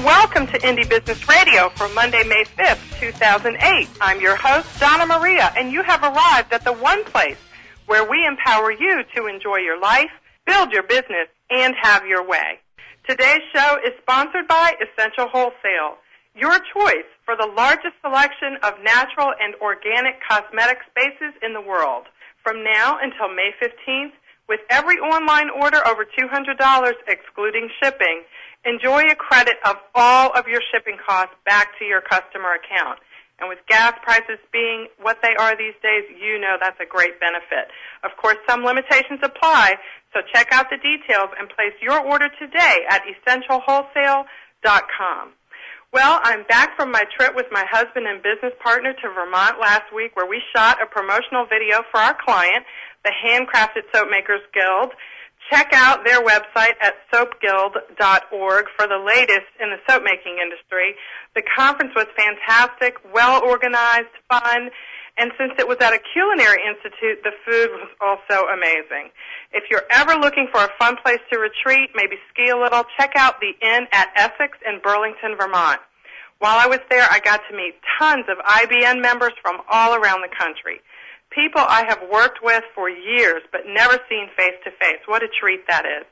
welcome to Indie Business Radio for Monday, May 5th, 2008. I'm your host, Donna Maria, and you have arrived at the one place where we empower you to enjoy your life, build your business, and have your way. Today's show is sponsored by Essential Wholesale, your choice for the largest selection of natural and organic cosmetic spaces in the world. From now until May 15th, with every online order over $200, excluding shipping, enjoy a credit of all of your shipping costs back to your customer account. And with gas prices being what they are these days, you know that's a great benefit. Of course, some limitations apply, so check out the details and place your order today at essentialwholesale.com. Well, I'm back from my trip with my husband and business partner to Vermont last week, where we shot a promotional video for our client, the Handcrafted Soapmakers Guild. Check out their website at soapguild.org for the latest in the soap making industry. The conference was fantastic, well organized, fun, and since it was at a culinary institute, the food was also amazing. If you're ever looking for a fun place to retreat, maybe ski a little, check out the Inn at Essex in Burlington, Vermont. While I was there, I got to meet tons of IBN members from all around the country. People I have worked with for years but never seen face-to-face. What a treat that is.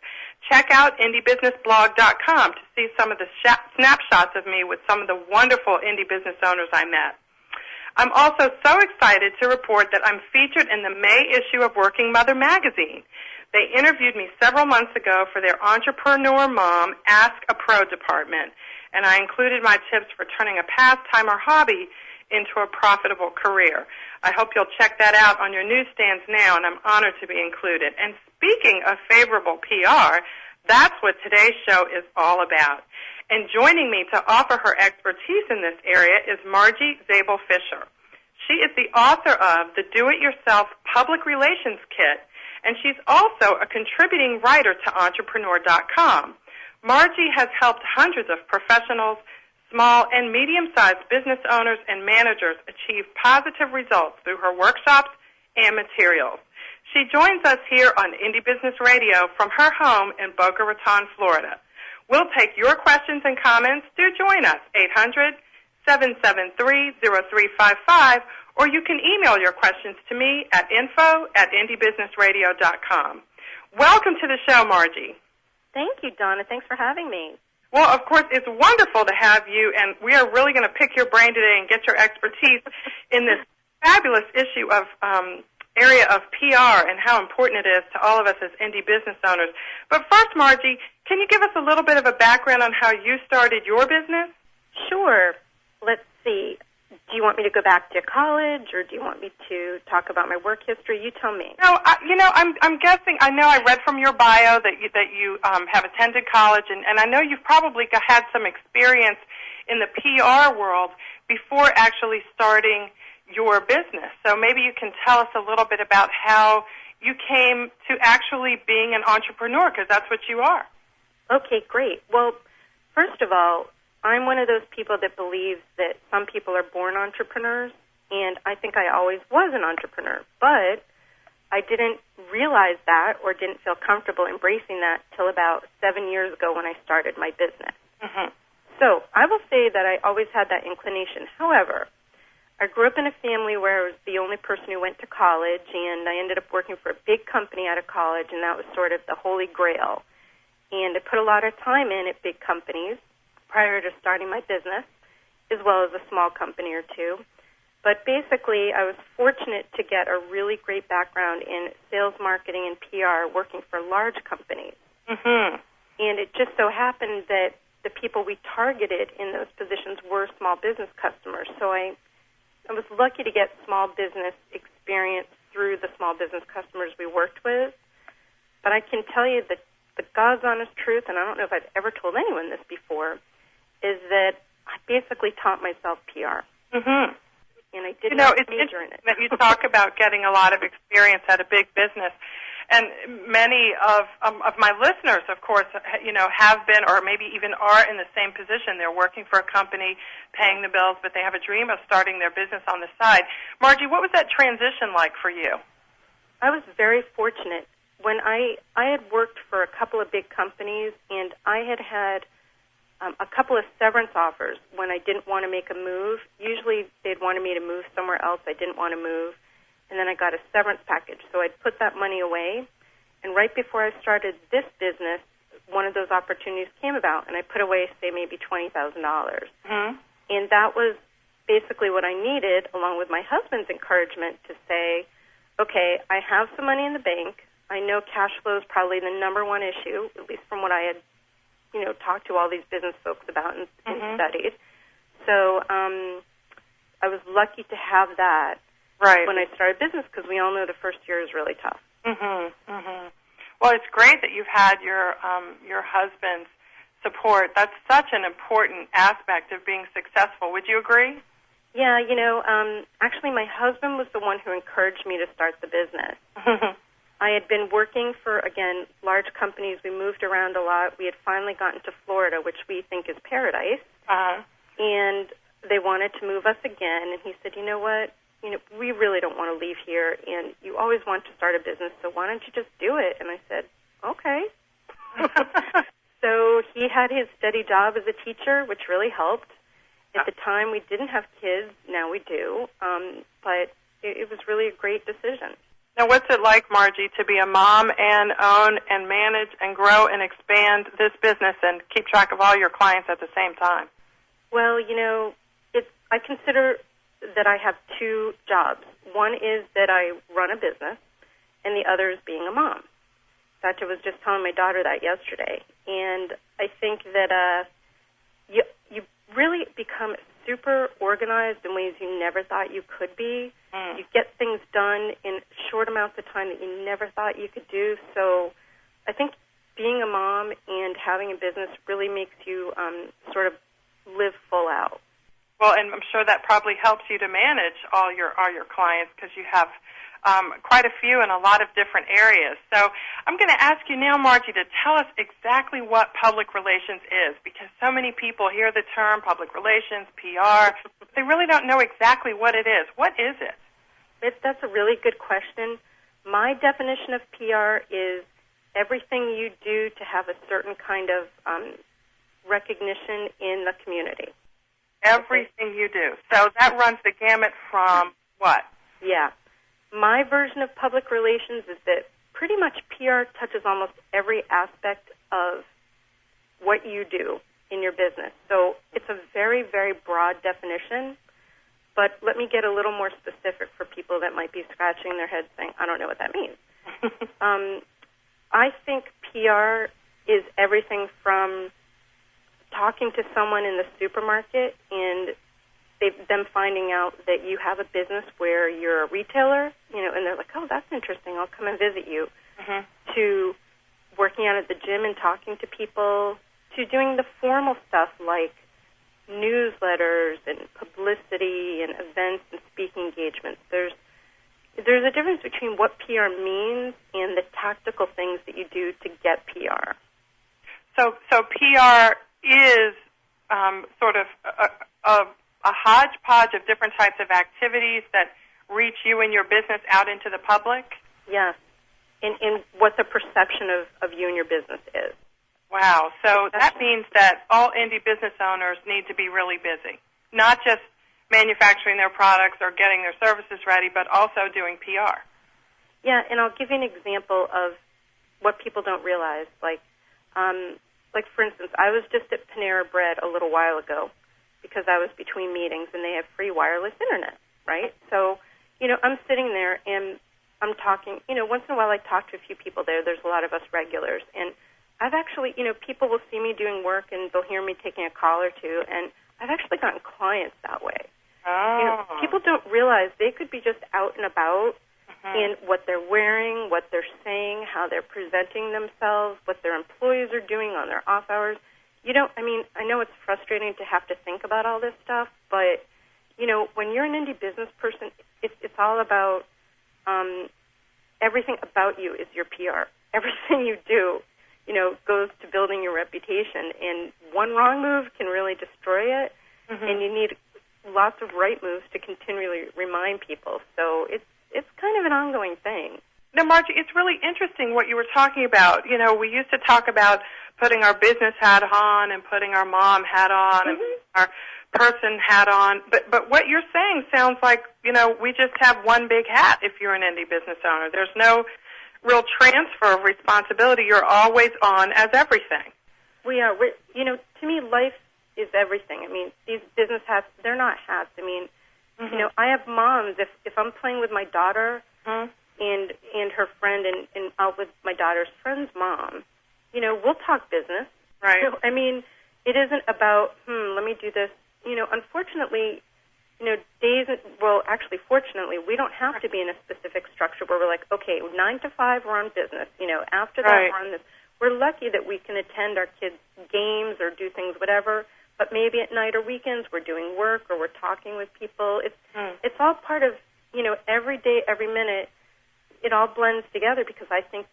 Check out indiebusinessblog.com to see some of the snapshots of me with some of the wonderful indie business owners I met. I'm also so excited to report that I'm featured in the May issue of Working Mother magazine. They interviewed me several months ago for their Entrepreneur Mom Ask a Pro department, and I included my tips for turning a pastime or hobby into a profitable career. I hope you'll check that out on your newsstands now, and I'm honored to be included. And speaking of favorable PR, that's what today's show is all about. And joining me to offer her expertise in this area is Margie Zable Fisher. She is the author of the Do-It-Yourself Public Relations Kit, and she's also a contributing writer to Entrepreneur.com. Margie has helped hundreds of professionals, small and medium-sized business owners and managers achieve positive results through her workshops and materials. She joins us here on Indie Business Radio from her home in Boca Raton, Florida. We'll take your questions and comments. Do join us, 800-773-0355, or you can email your questions to me at info@indiebusinessradio.com. Welcome to the show, Margie. Thank you, Donna. Thanks for having me. Well, of course, it's wonderful to have you, and we are really going to pick your brain today and get your expertise in this fabulous issue of area of PR and how important it is to all of us as indie business owners. But first, Margie, can you give us a little bit of a background on how you started your business? Sure. Let's see. Do you want me to go back to college, or do you want me to talk about my work history? You tell me. No, I'm guessing. I know I read from your bio that you have attended college, and I know you've probably had some experience in the PR world before actually starting your business. So maybe you can tell us a little bit about how you came to actually being an entrepreneur, because that's what you are. Okay, great. Well, first of all, I'm one of those people that believes that some people are born entrepreneurs, and I think I always was an entrepreneur. But I didn't realize that or didn't feel comfortable embracing that till about 7 years ago when I started my business. Mm-hmm. So I will say that I always had that inclination. However, I grew up in a family where I was the only person who went to college, and I ended up working for a big company out of college, and that was sort of the holy grail. And I put a lot of time in at big companies prior to starting my business, as well as a small company or two. But basically, I was fortunate to get a really great background in sales, marketing, and PR working for large companies. Mm-hmm. And it just so happened that the people we targeted in those positions were small business customers. So I was lucky to get small business experience through the small business customers we worked with. But I can tell you that the God's honest truth, and I don't know if I've ever told anyone this before, is that I basically taught myself PR. Mm-hmm. And I did not major in it. That you talk about getting a lot of experience at a big business. And many of my listeners, of course, have been or maybe even are in the same position. They're working for a company, paying the bills, but they have a dream of starting their business on the side. Margie, what was that transition like for you? I was very fortunate. When I had worked for a couple of big companies, and I had a couple of severance offers when I didn't want to make a move. Usually they'd wanted me to move somewhere else. I didn't want to move. And then I got a severance package. So I'd put that money away. And right before I started this business, one of those opportunities came about, and I put away, say, maybe $20,000. Mm-hmm. And that was basically what I needed, along with my husband's encouragement, to say, okay, I have some money in the bank. I know cash flow is probably the number one issue, at least from what I had, talked to all these business folks about and studied. So I was lucky to have that when I started business, because we all know the first year is really tough. Mm-hmm. Mm-hmm. Well, it's great that you've had your husband's support. That's such an important aspect of being successful. Would you agree? Yeah, actually my husband was the one who encouraged me to start the business. I had been working for, again, large companies. We moved around a lot. We had finally gotten to Florida, which we think is paradise. And they wanted to move us again. And he said, you know what? We really don't want to leave here, and you always want to start a business, so why don't you just do it? And I said, okay. So he had his steady job as a teacher, which really helped. At the time, we didn't have kids. Now we do. But it was really a great decision. Now, what's it like, Margie, to be a mom and own and manage and grow and expand this business and keep track of all your clients at the same time? Well, I consider that I have two jobs. One is that I run a business, and the other is being a mom. In fact, I was just telling my daughter that yesterday. And I think that you really become super organized in ways you never thought you could be. You get things done in short amounts of time that you never thought you could do. So I think being a mom and having a business really makes you sort of live full out. Well, and I'm sure that probably helps you to manage all your clients, because you have quite a few in a lot of different areas. So I'm going to ask you now, Margie, to tell us exactly what public relations is, because so many people hear the term public relations, PR. They really don't know exactly what it is. What is it? That's a really good question. My definition of PR is everything you do to have a certain kind of recognition in the community. Everything you do. So that runs the gamut from what? Yeah. My version of public relations is that pretty much PR touches almost every aspect of what you do in your business. So it's a very, very broad definition, but let me get a little more specific for people that might be scratching their heads saying, I don't know what that means. I think PR is everything from talking to someone in the supermarket and them finding out that you have a business where you're a retailer, and they're like, oh, that's interesting, I'll come and visit you, to working out at the gym and talking to people, to doing the formal stuff like newsletters and publicity and events and speaking engagements. There's a difference between what PR means and the tactical things that you do to get PR. So PR is sort of a hodgepodge of different types of activities that reach you and your business out into the public? Yes, in what the perception of you and your business is. Wow, so that means that all indie business owners need to be really busy, not just manufacturing their products or getting their services ready, but also doing PR. Yeah, and I'll give you an example of what people don't realize. Like, for instance, I was just at Panera Bread a little while ago because I was between meetings, and they have free wireless internet, right? So, I'm sitting there, and I'm talking. Once in a while I talk to a few people there. There's a lot of us regulars. And I've actually, people will see me doing work, and they'll hear me taking a call or two, and I've actually gotten clients that way. Oh. People don't realize they could be just out and about in what they're wearing, what they're saying, how they're presenting themselves, what their employees are doing on their off hours. I know it's frustrating to have to think about all this stuff, but, when you're an indie business person, it's all about everything about you is your PR. Everything you do, goes to building your reputation, and one wrong move can really destroy it, and you need lots of right moves to continually remind people. So it's kind of an ongoing thing. Now, Margie, it's really interesting what you were talking about. You know, we used to talk about putting our business hat on and putting our mom hat on and our person hat on. But what you're saying sounds like, you know, we just have one big hat if you're an indie business owner. There's no real transfer of responsibility. You're always on as everything. We are. You know, to me, life is everything. I mean, these business hats, they're not hats. I mean, you know, I have moms. If I'm playing with my daughter and her friend and out with my daughter's friend's mom, you know, we'll talk business. Right. So, I mean, it isn't about, let me do this. You know, unfortunately, you know, actually, fortunately, we don't have to be in a specific structure where we're like, okay, 9 to 5, we're on business. You know, after that, we're on this. We're lucky that we can attend our kids' games or do things, whatever, but maybe at night or weekends we're doing work or we're talking with people. It's all part of, you know, every day, every minute, it all blends together because I think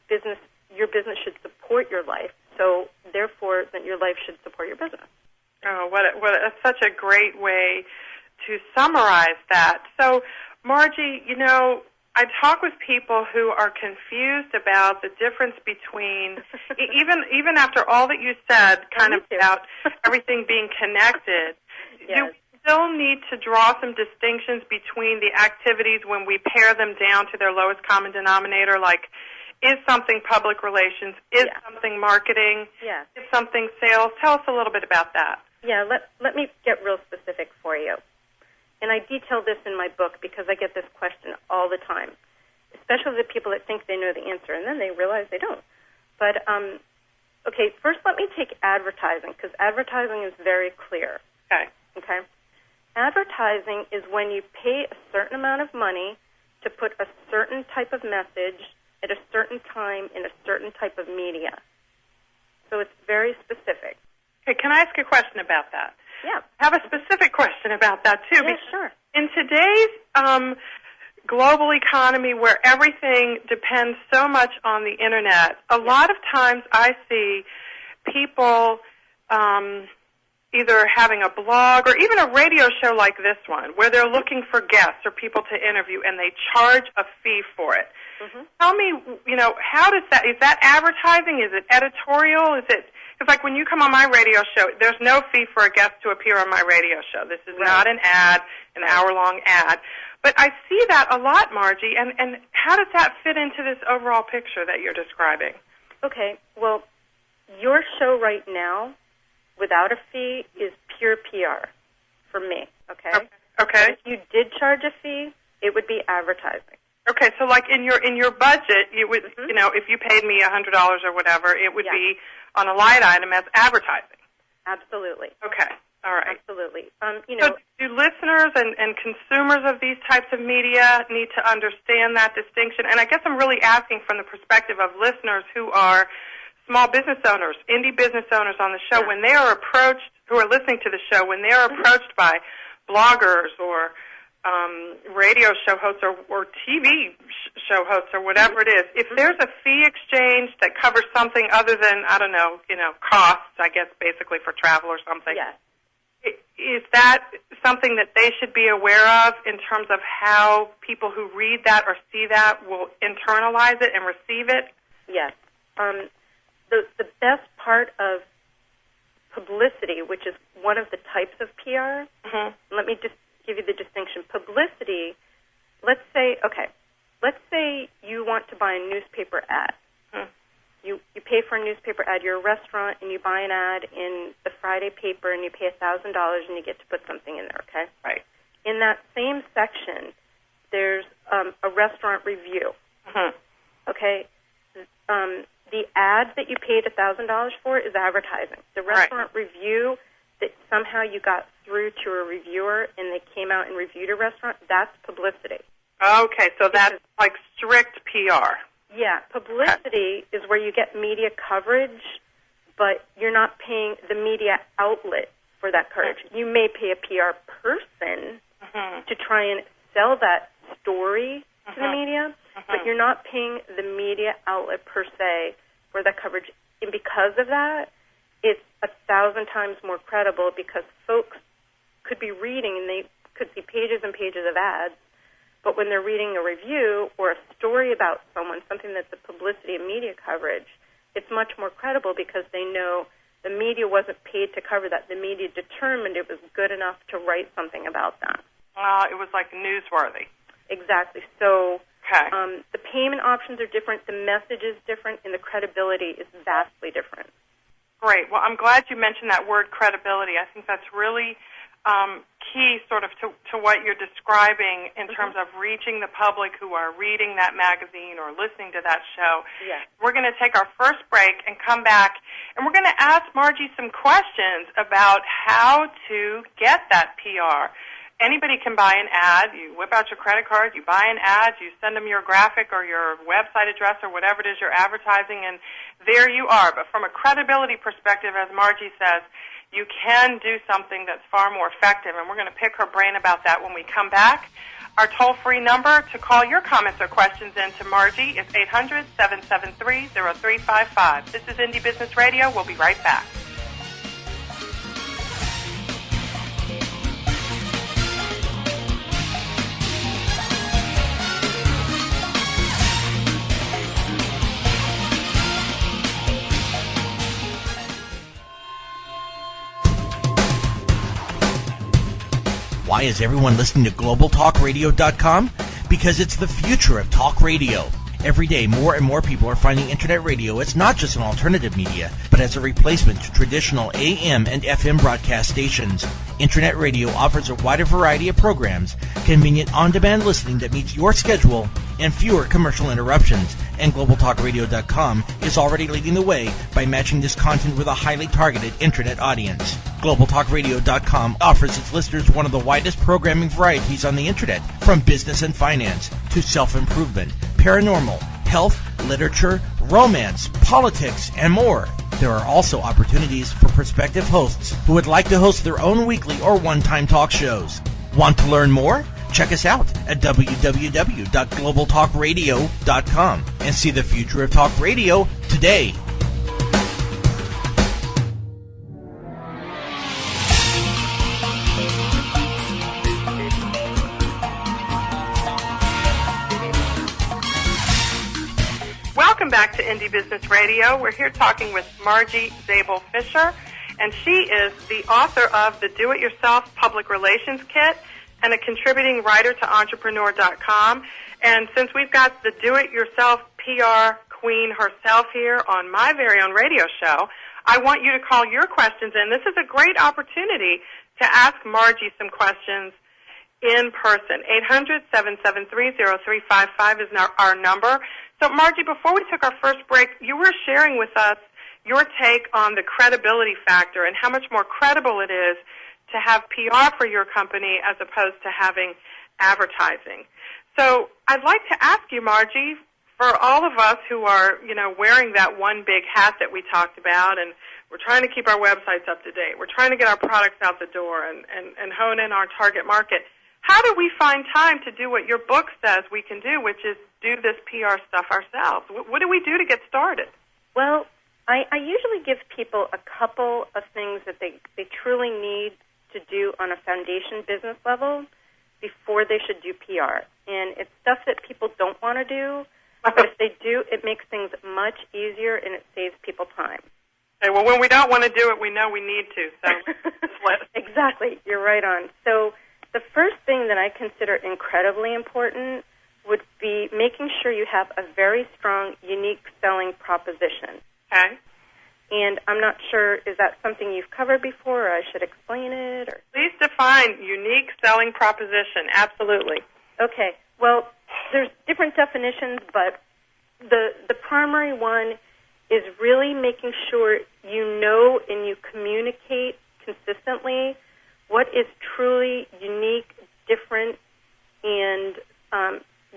your business should support your life. So, therefore, then your life should support your business. Oh, that's such a great way to summarize that. So, Margie, you know, I talk with people who are confused about the difference between, even after all that you said, kind of about everything being connected, do we still need to draw some distinctions between the activities when we pare them down to their lowest common denominator, like is something public relations, is something marketing, is something sales? Tell us a little bit about that. Yeah, let me get real specific for you. And I detail this in my book because I get this question all the time, especially the people that think they know the answer, and then they realize they don't. But, okay, first let me take advertising, because advertising is very clear. Okay? Advertising is when you pay a certain amount of money to put a certain type of message at a certain time in a certain type of media. So it's very specific. Okay, can I ask a question about that? Yeah. I have a specific question about that, too. Yeah, sure. In today's global economy where everything depends so much on the Internet, a lot of times I see people either having a blog or even a radio show like this one where they're looking for guests or people to interview, and they charge a fee for it. Tell me, you know, how does that, is that advertising? Is it editorial? Is it, it's like when you come on my radio show, there's no fee for a guest to appear on my radio show. This is not an ad, an hour-long ad. But I see that a lot, Margie, and how does that fit into this overall picture that you're describing? Okay, well, your show right now, without a fee, is pure PR for me, okay? Okay. But if you did charge a fee, it would be advertising. Okay, so like in your budget, you would, you know, if you paid me $100 or whatever, it would be on a line item as advertising. Absolutely. Okay. All right. Absolutely. You know, so do listeners and consumers of these types of media need to understand that distinction? And I guess I'm really asking from the perspective of listeners who are small business owners, indie business owners on the show, when they are approached, who are listening to the show, when they are approached by bloggers or radio show hosts or TV show hosts or whatever it is, if there's a fee exchange that covers something other than, I don't know, costs, I guess basically for travel or something, is that something that they should be aware of in terms of how people who read that or see that will internalize it and receive it? Yes. The best part of publicity, which is one of the types of PR, let me just give you the distinction. Publicity, let's say you want to buy a newspaper ad. You pay for a newspaper ad. You're a restaurant, and you buy an ad in the Friday paper, and you pay $1,000, and you get to put something in there, okay? Right. In that same section, there's a restaurant review, okay? The ad that you paid $1,000 for is advertising. The restaurant review that somehow you got through to a reviewer and they came out and reviewed a restaurant, that's publicity. Okay, so that's like strict PR. Yeah, publicity is where you get media coverage, but you're not paying the media outlet for that coverage. You may pay a PR person to try and sell that story to the media, but you're not paying the media outlet per se for that coverage. And because of that, it's 1,000 times more credible because folks could be reading and they could see pages and pages of ads, But when they're reading a review or a story about someone, something that's a publicity and media coverage, it's much more credible because they know the media wasn't paid to cover that. The media determined it was good enough to write something about that. It was like newsworthy. Exactly. So okay. The payment options are different, the message is different, and the credibility is vastly different. Great. Well, I'm glad you mentioned that word credibility. I think that's really key sort of to what you're describing in terms of reaching the public who are reading that magazine or listening to that show. Yes. We're going to take our first break and come back, and we're going to ask Margie some questions about how to get that PR. Anybody can buy an ad. You whip out your credit card, you buy an ad, you send them your graphic or your website address or whatever it is you're advertising, and there you are. But from a credibility perspective, as Margie says, you can do something that's far more effective, and we're going to pick her brain about that when we come back. Our toll-free number to call your comments or questions in to Margie is 800-773-0355. This is Indie Business Radio. We'll be right back. Why is everyone listening to GlobalTalkRadio.com? Because it's the future of talk radio. Every day, more and more people are finding Internet radio as not just an alternative media, but as a replacement to traditional AM and FM broadcast stations. Internet radio offers a wider variety of programs, convenient on-demand listening that meets your schedule, and fewer commercial interruptions. And GlobalTalkRadio.com is already leading the way by matching this content with a highly targeted Internet audience. GlobalTalkRadio.com offers its listeners one of the widest programming varieties on the Internet, from business and finance to self-improvement, paranormal, health, literature, romance, politics, and more. There are also opportunities for prospective hosts who would like to host their own weekly or one-time talk shows. Want to learn more? Check us out at www.globaltalkradio.com and see the future of talk radio today. Welcome back to Indie Business Radio. We're here talking with Margie Zable Fisher, and she is the author of the Do-It-Yourself Public Relations Kit and a contributing writer to Entrepreneur.com. And since we've got the Do-It-Yourself PR queen herself here on my very own radio show, I want you to call your questions in. This is a great opportunity to ask Margie some questions in person. 800-773-0355 is our number. So, Margie, before we took our first break, you were sharing with us your take on the credibility factor and how much more credible it is to have PR for your company as opposed to having advertising. So I'd like to ask you, Margie, for all of us who are, wearing that one big hat that we talked about, and we're trying to keep our websites up to date, we're trying to get our products out the door and hone in our target market, how do we find time to do what your book says we can do, which is do this PR stuff ourselves? What do we do to get started? Well, I usually give people a couple of things that they truly need to do on a foundation business level before they should do PR. And it's stuff that people don't want to do, but if they do, it makes things much easier and it saves people time. Okay, well, when we don't want to do it, we know we need to. So Exactly. You're right on. So the first thing that I consider incredibly important would be making sure you have a very strong, unique selling proposition. Okay. And I'm not sure, is that something you've covered before, or I should explain it? Or? Please define unique selling proposition. Absolutely. Okay. Well, there's different definitions, but the primary one is really making sure you know and you communicate consistently what is truly unique, different, and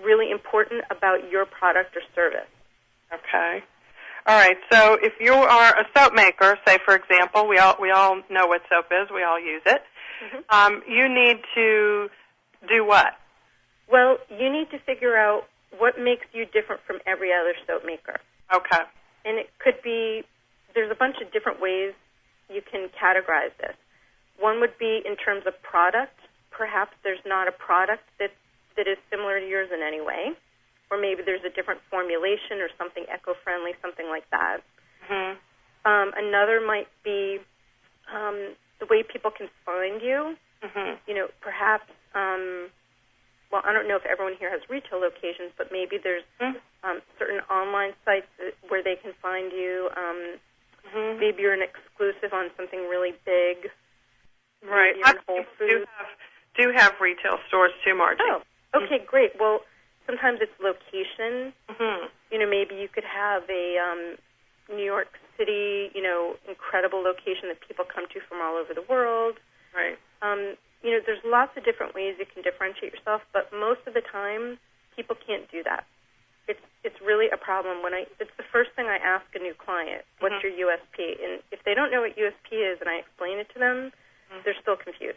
really important about your product or service. Okay. All right. So if you are a soap maker, say for example, we all know what soap is. We all use it. Mm-hmm. You need to do what? Well, you need to figure out what makes you different from every other soap maker. Okay. And it could be, there's a bunch of different ways you can categorize this. One would be in terms of product. Perhaps there's not a product that's that is similar to yours in any way, or maybe there's a different formulation or something eco-friendly, something like that. Mm-hmm. Another might be the way people can find you. Mm-hmm. You know, perhaps, well, I don't know if everyone here has retail locations, but maybe there's certain online sites where they can find you. Maybe you're an exclusive on something really big. Right. Maybe Whole Foods. Do have retail stores too, Margie. Oh, okay, great. Well, sometimes it's location. Mm-hmm. You know, maybe you could have a New York City, you know, incredible location that people come to from all over the world. Right. You know, there's lots of different ways you can differentiate yourself, but most of the time, people can't do that. It's really a problem. It's the first thing I ask a new client, what's your USP? And if they don't know what USP is and I explain it to them, they're still confused.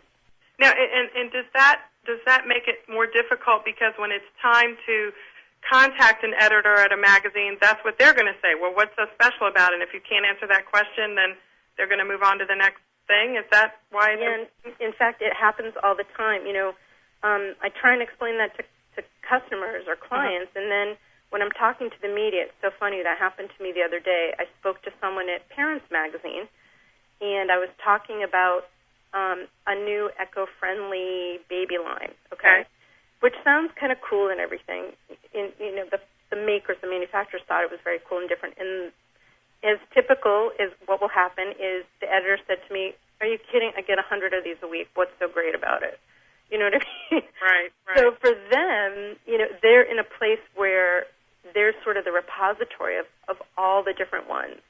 Now, and does that make it more difficult because when it's time to contact an editor at a magazine, that's what they're going to say. Well, what's so special about it? And if you can't answer that question, then they're going to move on to the next thing. Is that why? Yeah, in fact, it happens all the time. You know, I try and explain that to customers or clients, and then when I'm talking to the media, it's so funny. That happened to me the other day. I spoke to someone at Parents Magazine, and I was talking about a new eco-friendly baby line, okay? Which sounds kind of cool and everything. You know, the makers, the manufacturers thought it was very cool and different. And as typical is what will happen is the editor said to me, "Are you kidding? I get 100 of these a week. What's so great about it?" You know what I mean? Right. So for them, you know, they're in a place where they're sort of the repository of all the different ones.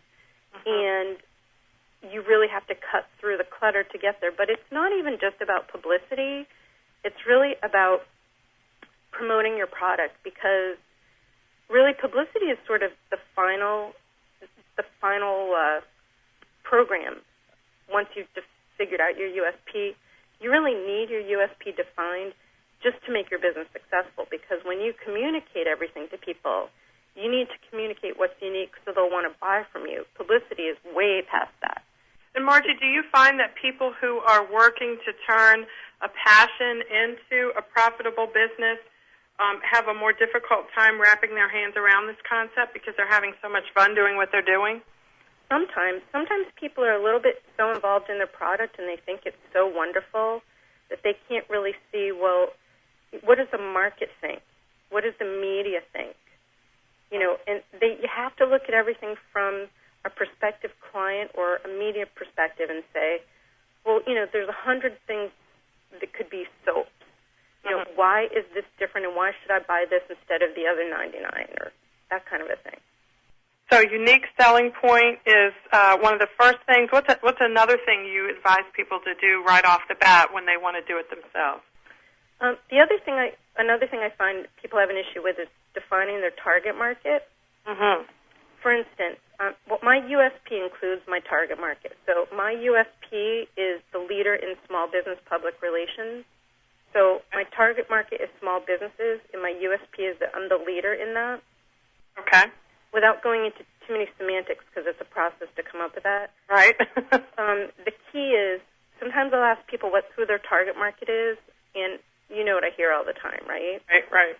And you really have to cut through the clutter to get there. But it's not even just about publicity. It's really about promoting your product, because really publicity is sort of the final program. Once you've figured out your USP, you really need your USP defined just to make your business successful, because when you communicate everything to people, you need to communicate what's unique so they'll want to buy from you. Publicity is way past that. And Margie, do you find that people who are working to turn a passion into a profitable business have a more difficult time wrapping their hands around this concept because they're having so much fun doing what they're doing? Sometimes people are a little bit so involved in their product and they think it's so wonderful that they can't really see, well, what does the market think? What does the media think? You know, and you have to look at everything from a prospective client or a media perspective and say, well, you know, there's 100 things that could be soaps. You know, why is this different and why should I buy this instead of the other 99 or that kind of a thing? So unique selling point is one of the first things. What's another thing you advise people to do right off the bat when they want to do it themselves? Another thing I find people have an issue with is defining their target market. For instance, my USP includes my target market. So my USP is the leader in small business public relations. So my target market is small businesses, and my USP is that I'm the leader in that. Okay. Without going into too many semantics, because it's a process to come up with that. Right. The key is sometimes I'll ask people who their target market is, and you know what I hear all the time, right? Right.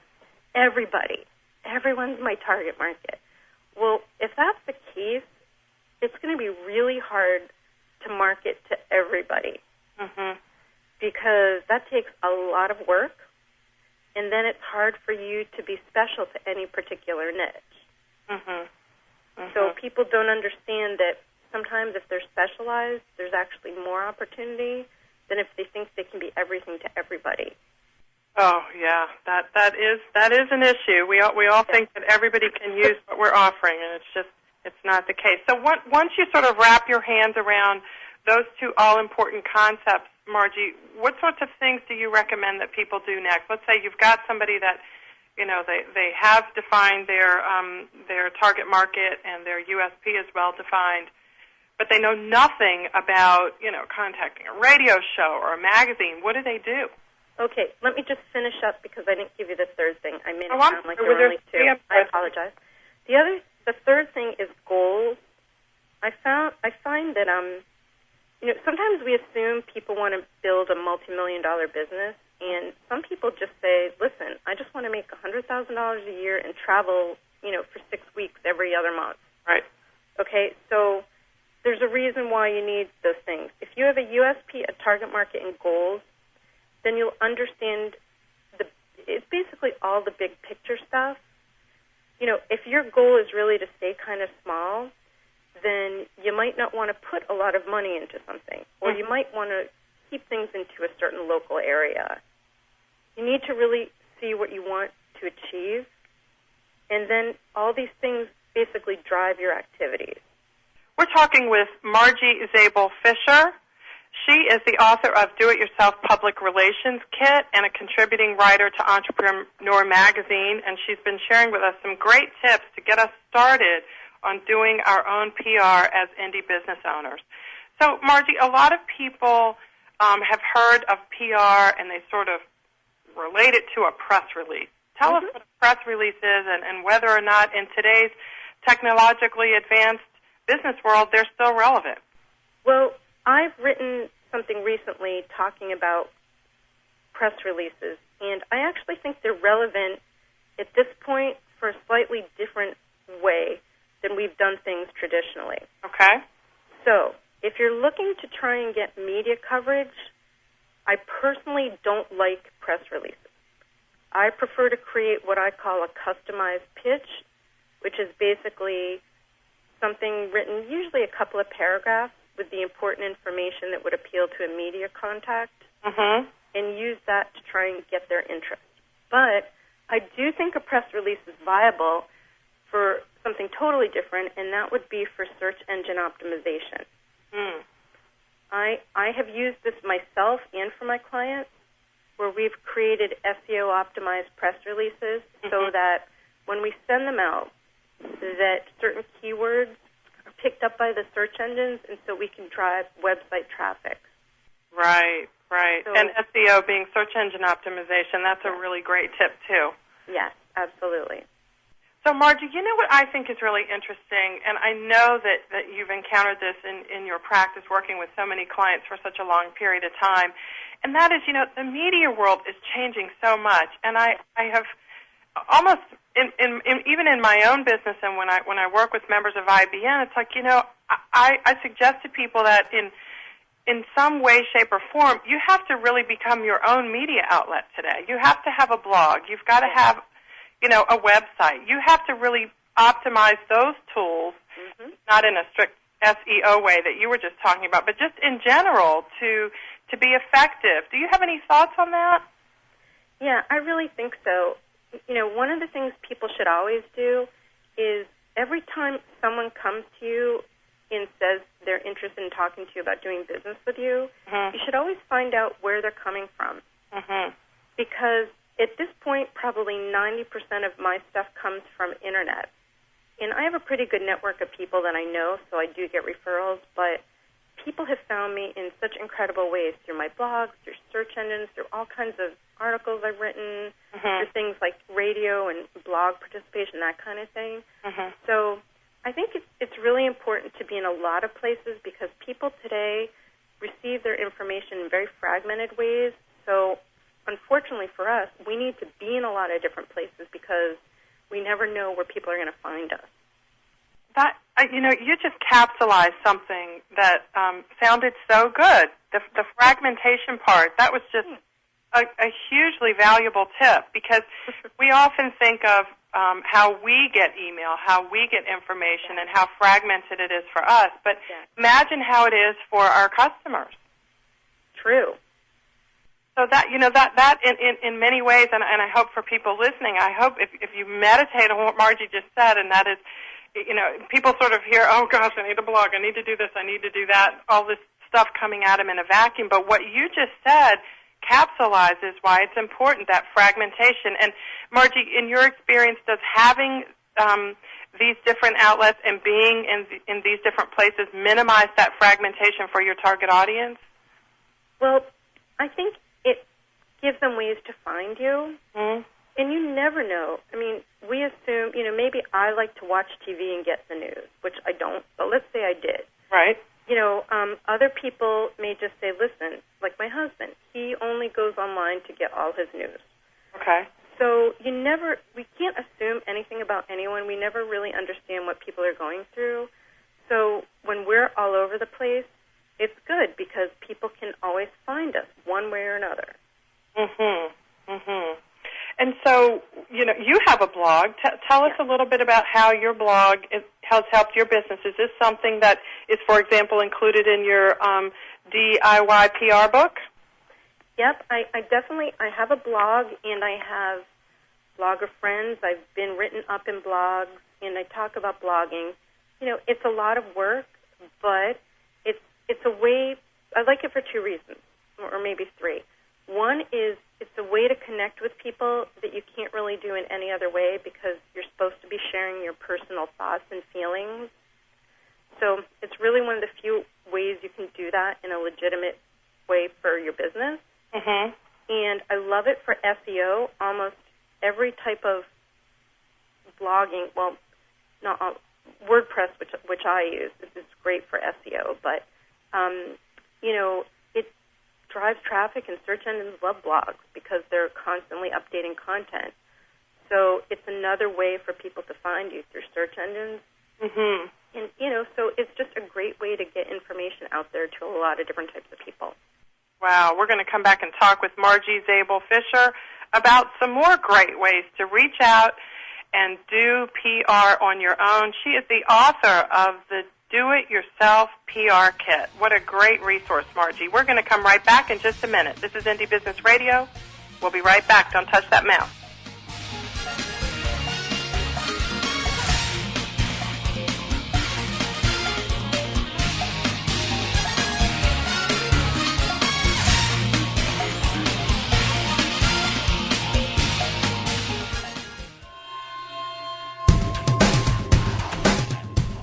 Everyone's my target market. Well, if that's the case, it's going to be really hard to market to everybody. Because that takes a lot of work, and then it's hard for you to be special to any particular niche. So people don't understand that sometimes if they're specialized, there's actually more opportunity than if they think they can be everything to everybody. Oh yeah, that is an issue. We all think that everybody can use what we're offering, and it's not the case. So once you sort of wrap your hands around those two all-important concepts, Margie, what sorts of things do you recommend that people do next? Let's say you've got somebody that, you know, they have defined their target market and their USP is well defined, but they know nothing about, you know, contacting a radio show or a magazine. What do they do? Okay, let me just finish up because I didn't give you the third thing. I made it sound like there were only two. I apologize. The third thing is goals. I find that you know, sometimes we assume people want to build a multi-million-dollar business, and some people just say, listen, a year and travel, for 6 weeks every other month. Right. Okay, so there's a reason why you need those things. If you have a USP, a target market, and goals, then you'll understand it's basically all the big picture stuff. If your goal is really to stay kind of small, then you might not want to put a lot of money into something, or you might want to keep things into a certain local area. You need to really see what you want to achieve, and then all these things basically drive your activities. We're talking with Margie Zable Fisher. She is the author of Do-It-Yourself Public Relations Kit and a contributing writer to Entrepreneur Magazine, and she's been sharing with us some great tips to get us started on doing our own PR as indie business owners. So, Margie, a lot of people have heard of PR, and they sort of relate it to a press release. Tell us what a press release is and whether or not in today's technologically advanced business world they're still relevant. Well, I've written something recently talking about press releases, and I actually think they're relevant at this point for a slightly different way than we've done things traditionally. Okay. So, if you're looking to try and get media coverage, I personally don't like press releases. I prefer to create what I call a customized pitch, which is basically something written, usually a couple of paragraphs, with the important information that would appeal to a media contact, and use that to try and get their interest. But I do think a press release is viable for something totally different, and that would be for search engine optimization. I have used this myself and for my clients, where we've created SEO-optimized press releases so that when we send them out, that certain keywords are picked up by the search engines, and so we can drive website traffic. Right. So, and SEO being search engine optimization, that's a really great tip, too. Yes, absolutely. So, Margie, you know what I think is really interesting, and I know that you've encountered this in your practice working with so many clients for such a long period of time, and that is, the media world is changing so much, and I have almost, even in my own business and when I work with members of IBN, it's like, I suggest to people that in some way, shape, or form, you have to really become your own media outlet today. You have to have a blog. You've got to have a website. You have to really optimize those tools, not in a strict SEO way that you were just talking about, but just in general to be effective. Do you have any thoughts on that? Yeah, I really think so. One of the things people should always do is every time someone comes to you and says they're interested in talking to you about doing business with you, you should always find out where they're coming from. Because at this point, probably 90% of my stuff comes from Internet. And I have a pretty good network of people that I know, so I do get referrals, but people have found me in such incredible ways through my blogs, through search engines, through all kinds of articles I've written, through things like radio and blog participation, that kind of thing. So I think it's really important to be in a lot of places because people today receive their information in very fragmented ways. So unfortunately for us, we need to be in a lot of different places because we never know where people are going to find us. That you just capsulized something that sounded so good. The fragmentation part, that was just a hugely valuable tip because we often think of how we get email, how we get information, and how fragmented it is for us. But imagine how it is for our customers. True. So that that in many ways, and I hope for people listening, I hope if you meditate on what Margie just said, and that is, people sort of hear, oh gosh, I need a blog, I need to do this, I need to do that, all this stuff coming at them in a vacuum. But what you just said capsulizes why it's important, that fragmentation. And Margie, in your experience, does having these different outlets and being in these different places minimize that fragmentation for your target audience? Well, I think it gives them ways to find you. And you never know. I mean, we assume, maybe I like to watch TV and get the news, which I don't, but let's say I did. Right. Other people may just say, listen, like my husband, he only goes online to get all his news. Okay. So we can't assume anything about anyone. We never really understand what people are going through. So when we're all over the place, it's good because people can always find us one way or another. And so, you have a blog. Tell us a little bit about how your blog has helped your business. Is this something that is, for example, included in your DIY PR book? Yep, I have a blog, and I have blogger friends. I've been written up in blogs, and I talk about blogging. It's a lot of work, but it's a way. I like it for two reasons, or maybe three. One is it's a way to connect with people that you can't really do in any other way because you're supposed to be sharing your personal thoughts and feelings. So it's really one of the few ways you can do that in a legitimate way for your business. And I love it for SEO. Almost every type of blogging, well, not WordPress, which I use, is great for SEO, but it drives traffic, and search engines love blogs because they're constantly updating content. So it's another way for people to find you through search engines. And so it's just a great way to get information out there to a lot of different types of people. Wow, we're going to come back and talk with Margie Zable Fisher about some more great ways to reach out and do PR on your own. She is the author of the Do-It-Yourself PR Kit. What a great resource, Margie. We're going to come right back in just a minute. This is Indie Business Radio. We'll be right back. Don't touch that mouse.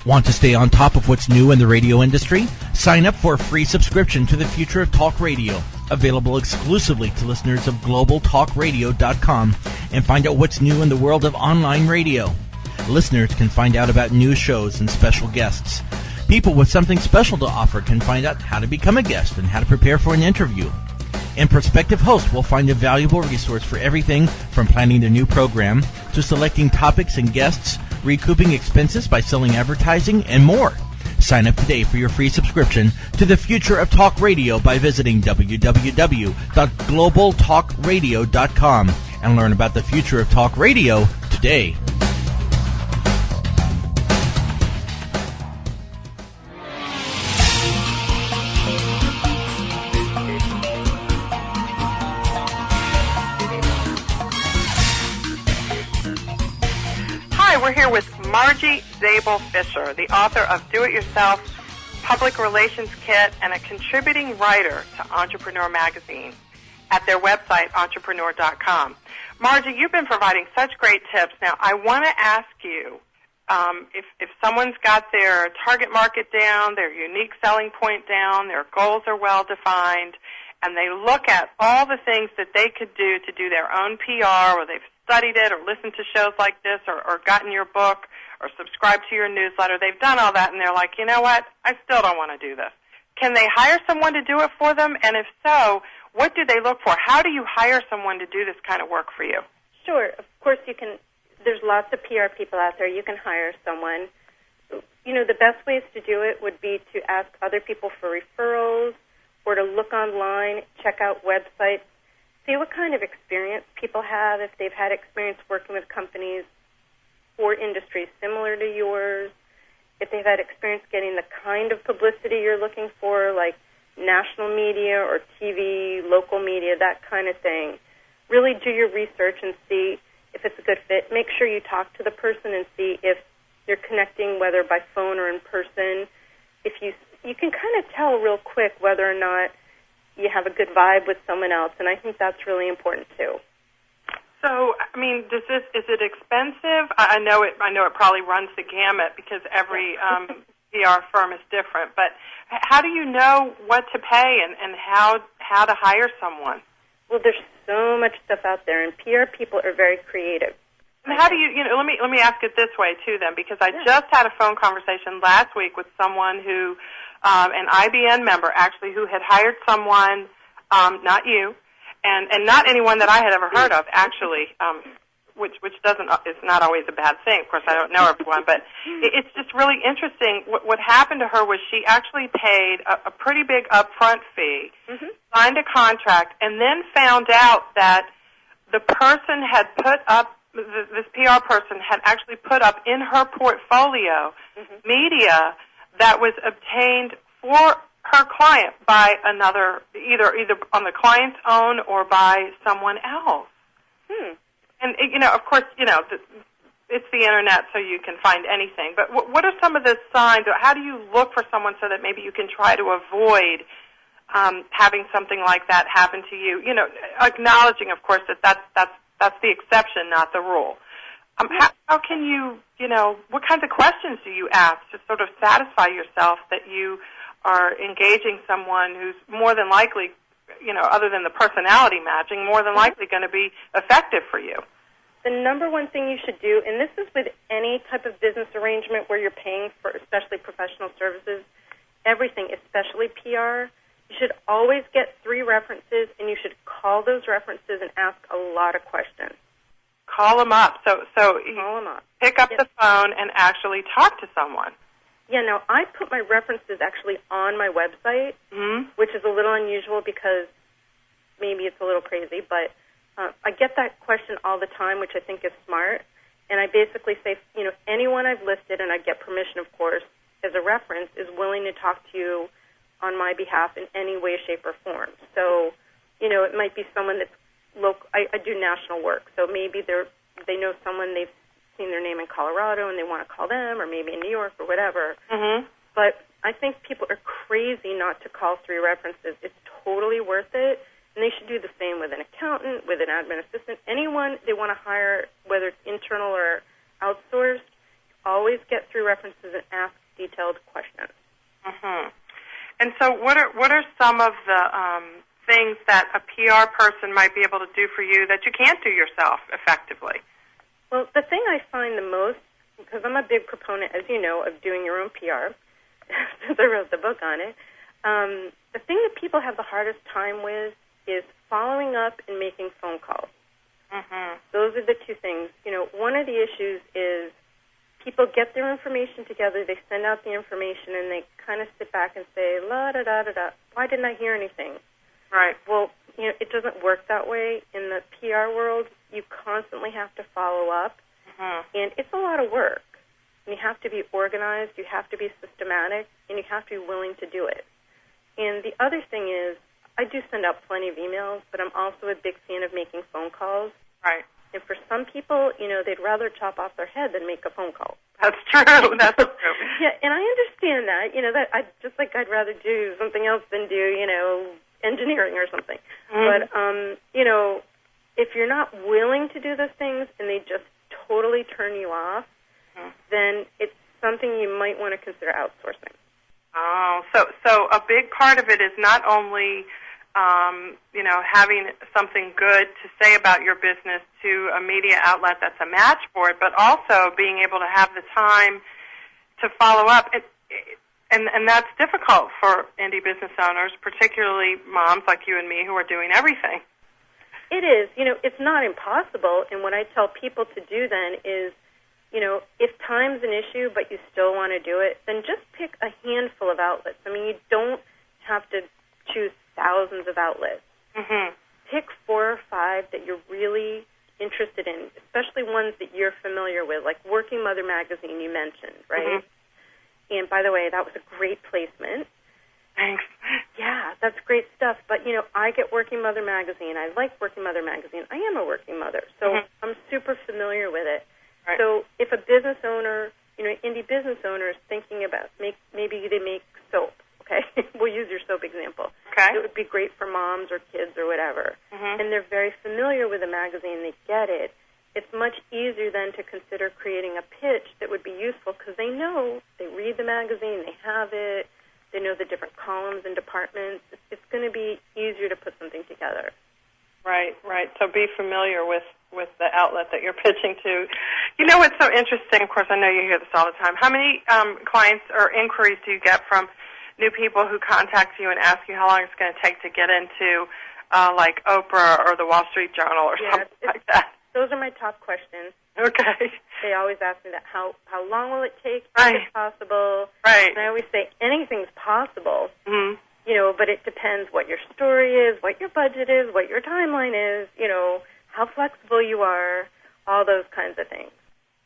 Want to stay on top of what's new in the radio industry? Sign up for a free subscription to the Future of Talk Radio, available exclusively to listeners of globaltalkradio.com, and find out what's new in the world of online radio. Listeners can find out about new shows and special guests. People with something special to offer can find out how to become a guest and how to prepare for an interview. And prospective hosts will find a valuable resource for everything from planning their new program to selecting topics and guests, recouping expenses by selling advertising, and more. Sign up today for your free subscription to the Future of Talk Radio by visiting www.globaltalkradio.com and learn about the future of talk radio today. We're here with Margie Zable Fisher, the author of Do-It-Yourself Public Relations Kit and a contributing writer to Entrepreneur Magazine at their website, entrepreneur.com. Margie, you've been providing such great tips. Now, I want to ask you, if someone's got their target market down, their unique selling point down, their goals are well defined, and they look at all the things that they could do to do their own PR, or they've studied it or listened to shows like this or gotten your book or subscribed to your newsletter. They've done all that, and they're like, you know what, I still don't want to do this. Can they hire someone to do it for them? And if so, what do they look for? How do you hire someone to do this kind of work for you? Sure. Of course, you can. There's lots of PR people out there. You can hire someone. The best ways to do it would be to ask other people for referrals or to look online, check out websites, see what kind of experience people have, if they've had experience working with companies or industries similar to yours, if they've had experience getting the kind of publicity you're looking for, like national media or TV, local media, that kind of thing. Really do your research and see if it's a good fit. Make sure you talk to the person and see if you're connecting, whether by phone or in person. If you can kind of tell real quick whether or not you have a good vibe with someone else, and I think that's really important too. So, I mean, is it expensive? I know it probably runs the gamut because every PR firm is different. But how do you know what to pay and how to hire someone? Well, there's so much stuff out there, and PR people are very creative. And how do you let me ask it this way too then, because I just had a phone conversation last week with someone who, an IBN member actually, who had hired someone, not you, and not anyone that I had ever heard of, actually, which is not always a bad thing. Of course, I don't know everyone, but it's just really interesting. What happened to her was she actually paid a pretty big upfront fee, signed a contract, and then found out that the person had put up, this PR person had actually put up in her portfolio media that was obtained for her client by another, either on the client's own or by someone else. And, of course, it's the Internet, so you can find anything. But what are some of the signs, or how do you look for someone so that maybe you can try to avoid having something like that happen to you? Acknowledging, of course, that's the exception, not the rule. How can you, what kinds of questions do you ask to sort of satisfy yourself that you are engaging someone who's more than likely, other than the personality matching, more than likely going to be effective for you? The number one thing you should do, and this is with any type of business arrangement where you're paying for especially professional services, everything, especially PR, you should always get 3 references, and you should call those references and ask a lot of questions. Call them up. So call them up. Pick up the phone and actually talk to someone. Yeah, no, I put my references actually on my website, which is a little unusual because maybe it's a little crazy, but I get that question all the time, which I think is smart, and I basically say, anyone I've listed, and I get permission, of course, as a reference, is willing to talk to you on my behalf in any way, shape, or form. So, it might be someone that's local. I do national work, so maybe they know someone, they've seen their name in Colorado, and they want to call them, or maybe in New York or whatever. But I think people are crazy not to call 3 references. It's totally worth it. And they should do the same with an accountant, with an admin assistant, anyone they want to hire, whether it's internal or outsourced. Always get 3 references and ask detailed questions. And so what are some of the things that a PR person might be able to do for you that you can't do yourself effectively? Well, the thing I find the most, because I'm a big proponent, as you know, of doing your own PR, since I wrote the book on it, the thing that people have the hardest time with is following up and making phone calls. Those are the 2 things. One of the issues is people get their information together, they send out the information, and they kind of sit back and say, la-da-da-da-da, why didn't I hear anything? Right. Well, it doesn't work that way. In the PR world, you constantly have to follow up, and it's a lot of work. And you have to be organized, you have to be systematic, and you have to be willing to do it. And the other thing is, I do send out plenty of emails, but I'm also a big fan of making phone calls. Right. And for some people, they'd rather chop off their head than make a phone call. That's true. That's true. Yeah, and I understand that. That I'd rather do something else than do, engineering or something. But, if you're not willing to do those things and they just totally turn you off, then it's something you might want to consider outsourcing. Oh, so a big part of it is not only having something good to say about your business to a media outlet that's a match for it, but also being able to have the time to follow up. And that's difficult for indie business owners, particularly moms like you and me who are doing everything. It is. It's not impossible, and what I tell people to do then is, if time's an issue but you still want to do it, then just pick a handful of outlets. I mean, you don't have to choose thousands of outlets. Pick 4 or 5 that you're really interested in, especially ones that you're familiar with, like Working Mother magazine you mentioned, right? And by the way, that was a great placement. Thanks. Yeah, that's great stuff. But, I get Working Mother magazine. I like Working Mother magazine. I am a working mother, so I'm super familiar with it. Right. So if a business owner, indie business owner is thinking about maybe they make soap, okay? We'll use your soap example. Okay. It would be great for moms or kids or whatever. And they're very familiar with the magazine. They get it. It's much easier then to consider creating a pitch that would be useful because they read the magazine, they have it, they know the different columns and departments. It's going to be easier to put something together. Right. So be familiar with the outlet that you're pitching to. What's so interesting, of course, I know you hear this all the time. How many clients or inquiries do you get from new people who contact you and ask you how long it's going to take to get into like Oprah or the Wall Street Journal or something like that? Those are my top questions. Okay. They always ask me that, how long will it take? Right. Is it possible? Right. And I always say, anything's possible. Mm-hmm. But it depends what your story is, what your budget is, what your timeline is, how flexible you are, all those kinds of things.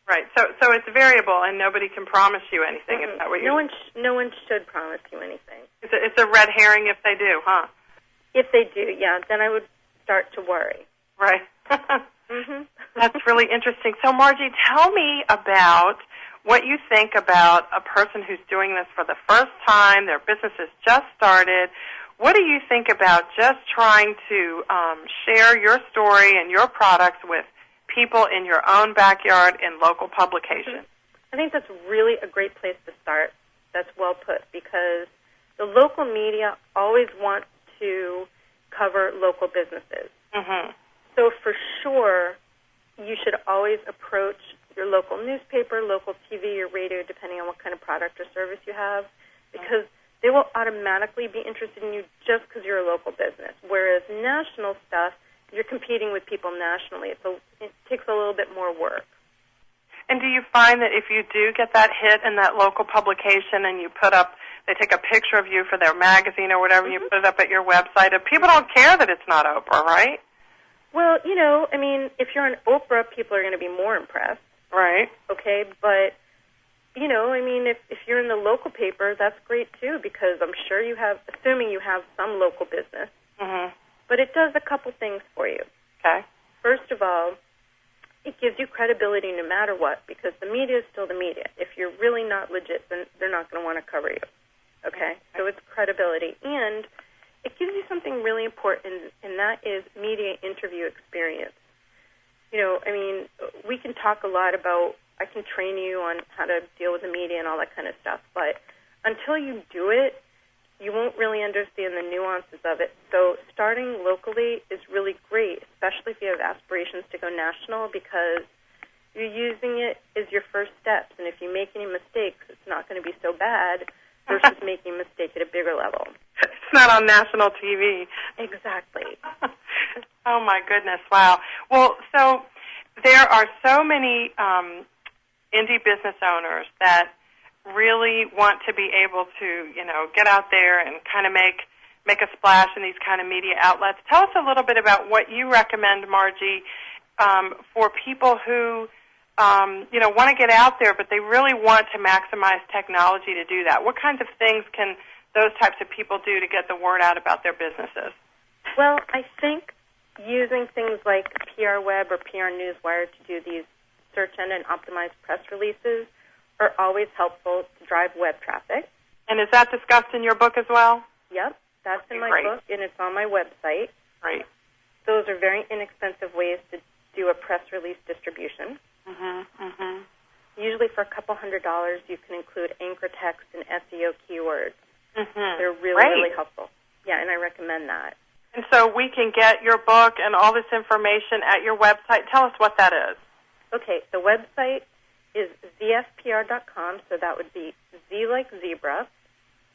Right. So it's variable, and nobody can promise you anything. Mm-hmm. Is that what you're saying? No one should promise you anything. It's a red herring if they do, huh? If they do, yeah, then I would start to worry. Right. Mm-hmm. That's really interesting. So, Margie, tell me about what you think about a person who's doing this for the first time. Their business has just started. What do you think about just trying to share your story and your products with people in your own backyard in local publications? I think that's really a great place to start. That's well put, because the local media always wants to cover local businesses. Mm-hmm. So for sure, you should always approach your local newspaper, local TV, or radio, depending on what kind of product or service you have, because they will automatically be interested in you just because you're a local business. Whereas national stuff, you're competing with people nationally. It takes a little bit more work. And do you find that if you do get that hit in that local publication and you put up, they take a picture of you for their magazine or whatever, Mm-hmm. you put it up at your website, and people don't care that it's not Oprah, right? Well, if you're on Oprah, people are going to be more impressed. Right. Okay, but, if you're in the local paper, that's great too, because I'm sure assuming you have some local business, Mm-hmm. but it does a couple things for you. Okay. First of all, it gives you credibility no matter what, because the media is still the media. If you're really not legit, then they're not going to want to cover you. Okay? So it's credibility. And it gives you something really important, and that is media interview experience. We can talk a lot about, I can train you on how to deal with the media and all that kind of stuff, but until you do it, you won't really understand the nuances of it. So starting locally is really great, especially if you have aspirations to go national, because you're using it as your first steps. And if you make any mistakes, it's not going to be so bad versus making a mistake at a bigger level. It's not on national TV. Exactly. Oh, my goodness. Wow. Well, so there are so many indie business owners that really want to be able to, get out there and kind of make a splash in these kind of media outlets. Tell us a little bit about what you recommend, Margie, for people who, want to get out there, but they really want to maximize technology to do that. What kinds of things can those types of people do to get the word out about their businesses? Well, I think using things like PR Web or PR Newswire to do these search engine optimized press releases are always helpful to drive web traffic. And is that discussed in your book as well? Yep, that's in my Great. book, and it's on my website. Great. Those are very inexpensive ways to do a press release distribution. Mm-hmm. Mm-hmm. Usually for a couple $100, you can include anchor text and SEO keywords. Mm-hmm. They're really, Great. really helpful. Yeah, and I recommend that. And so we can get your book and all this information at your website. Tell us what that is. Okay, the website is zfpr.com, so that would be Z like zebra,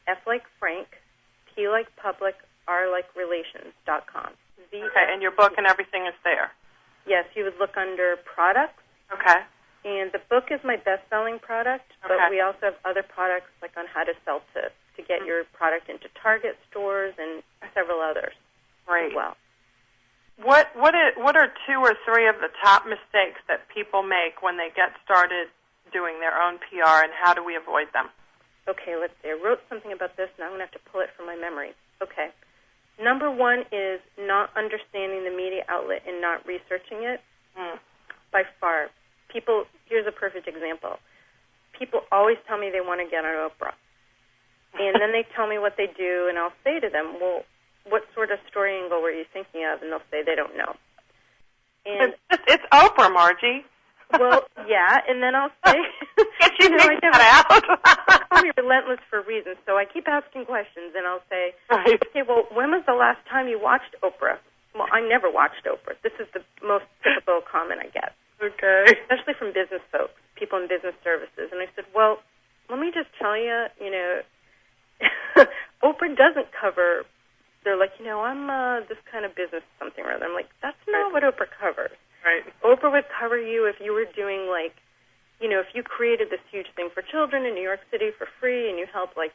F like Frank, P like public, R like relations.com. Okay, and your book and everything is there. Yes, you would look under products. Okay. And the book is my best-selling product, but Okay. we also have other products like on how to sell to get your product into Target stores and several others Great. as well. What are 2 or 3 of the top mistakes that people make when they get started doing their own PR, and how do we avoid them? Okay, let's see. I wrote something about this, and I'm going to have to pull it from my memory. Okay. Number 1 is not understanding the media outlet and not researching it. By far. Here's a perfect example. People always tell me they want to get on Oprah. And then they tell me what they do, and I'll say to them, well, what sort of story angle were you thinking of? And they'll say they don't know. And It's Oprah, Margie. well, yeah, and then I'll say, Can't you figure that out? I'm relentless for a reason, so I keep asking questions, and I'll say, Right. okay, well, when was the last time you watched Oprah? Well, I never watched Oprah. This is the most typical comment I get. Okay. Especially from business folks, people in business services. And I said, well, let me just tell you, Oprah doesn't cover they're like, I'm this kind of business something or other. I'm like, that's not what Oprah covers. Right. Oprah would cover you if you were doing like, if you created this huge thing for children in New York City for free and you help like,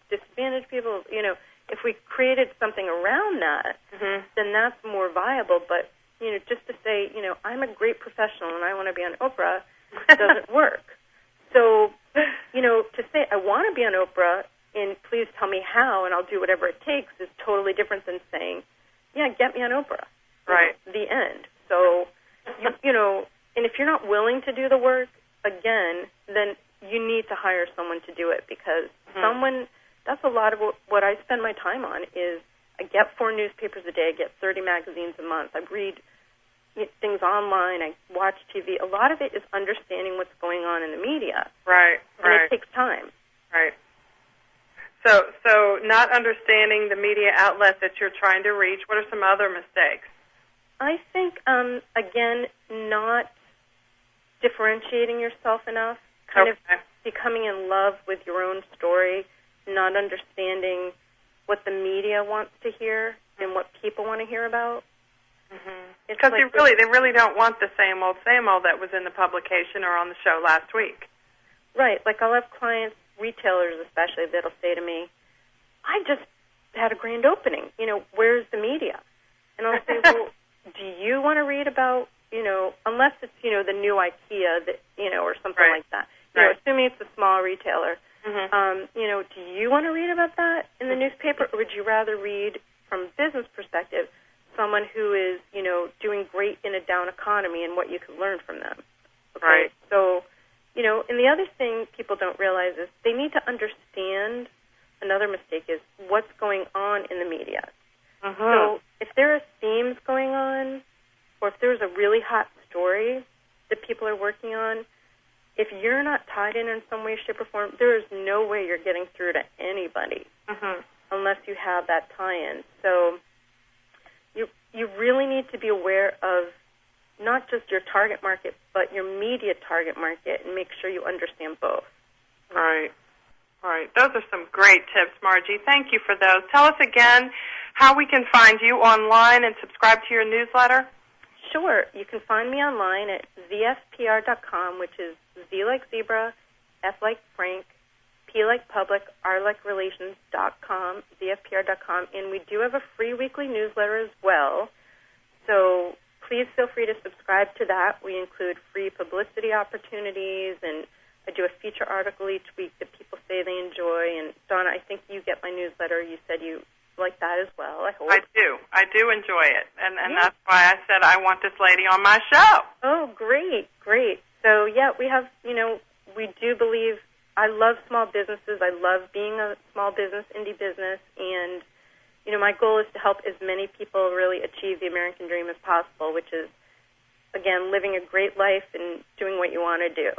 disadvantaged people, if we created something around that, then that's more viable. But, just to say, I'm a great professional and I want to be on Oprah doesn't work. So, to say I want to be on Oprah and please tell me how and I'll do whatever it takes is totally different than saying, yeah, get me on Oprah. Right. The end. So, and if you're not willing to do the work, again, then you need to hire someone to do it because that's a lot of what I spend my time on is I get 4 newspapers a day, I get 30 magazines a month, I read things online, I watch TV. A lot of it is understanding what's going on in the media. Right, and it takes time. Right. So not understanding the media outlet that you're trying to reach, what are some other mistakes? I think, again, not differentiating yourself enough, kind of becoming in love with your own story, not understanding what the media wants to hear and what people want to hear about. Because they really don't want the same old that was in the publication or on the show last week. Right. Like I'll have clients, retailers especially, that'll say to me, I just had a grand opening. Where's the media? And I'll say, well, do you want to read about, unless it's, the new IKEA, that, or something like that. Assuming it's a small retailer, do you want to read about that in the newspaper, or would you rather read, from a business perspective, someone who is, doing great in a down economy and what you can learn from them? Okay? Right. So, and the other thing people don't realize is they need to understand, another mistake is what's going on in the media. So if there are themes going on, or if there's a really hot story that people are working on, if you're not tied in some way, shape, or form, there is no way you're getting through to anybody unless you have that tie-in. So you really need to be aware of not just your target market, but your media target market, and make sure you understand both. Right. Those are some great tips, Margie. Thank you for those. Tell us again how we can find you online and subscribe to your newsletter. Sure. You can find me online at zfpr.com, which is Z like zebra, F like Frank, P like public, R like relations.com, zfpr.com. And we do have a free weekly newsletter as well. So please feel free to subscribe to that. We include free publicity opportunities, and I do a feature article each week that people say they enjoy. And, Donna, I think you get my newsletter. You said you like that as well, I hope. I do enjoy it, and that's why I said I want this lady on my show. Oh, great. So, we have, we do believe, I love small businesses. I love being a small business, indie business, and, my goal is to help as many people really achieve the American dream as possible, which is, again, living a great life and doing what you want to do.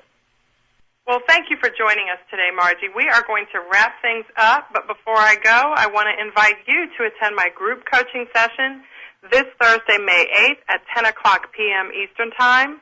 Well, thank you for joining us today, Margie. We are going to wrap things up, but before I go, I want to invite you to attend my group coaching session this Thursday, May 8th at 10 o'clock p.m. Eastern Time.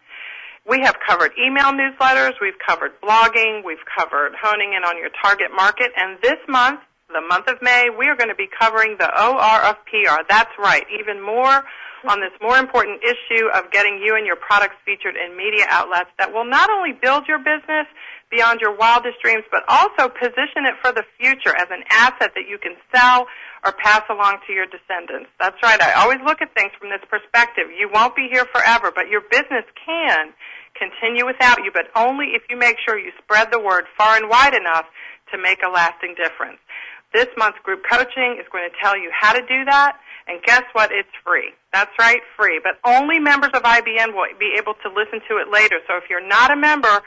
We have covered email newsletters, we've covered blogging, we've covered honing in on your target market, and this month, the month of May, we are going to be covering the OR of PR. That's right, even more on this more important issue of getting you and your products featured in media outlets that will not only build your business beyond your wildest dreams, but also position it for the future as an asset that you can sell or pass along to your descendants. That's right. I always look at things from this perspective. You won't be here forever, but your business can continue without you, but only if you make sure you spread the word far and wide enough to make a lasting difference. This month's group coaching is going to tell you how to do that, and guess what? It's free. That's right, free. But only members of IBN will be able to listen to it later. So if you're not a member,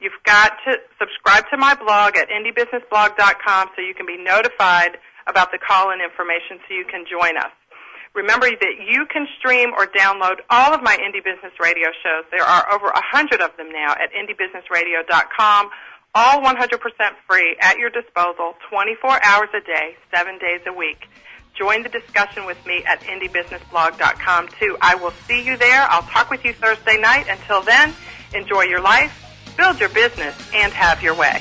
you've got to subscribe to my blog at indiebusinessblog.com so you can be notified about the call-in information so you can join us. Remember that you can stream or download all of my Indie Business Radio shows. There are over 100 of them now at indiebusinessradio.com, all 100% free at your disposal, 24 hours a day, 7 days a week. Join the discussion with me at indiebusinessblog.com, too. I will see you there. I'll talk with you Thursday night. Until then, enjoy your life, build your business, and have your way.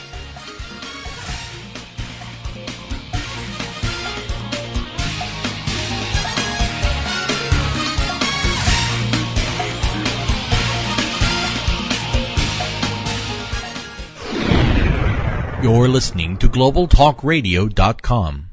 You're listening to GlobalTalkRadio.com.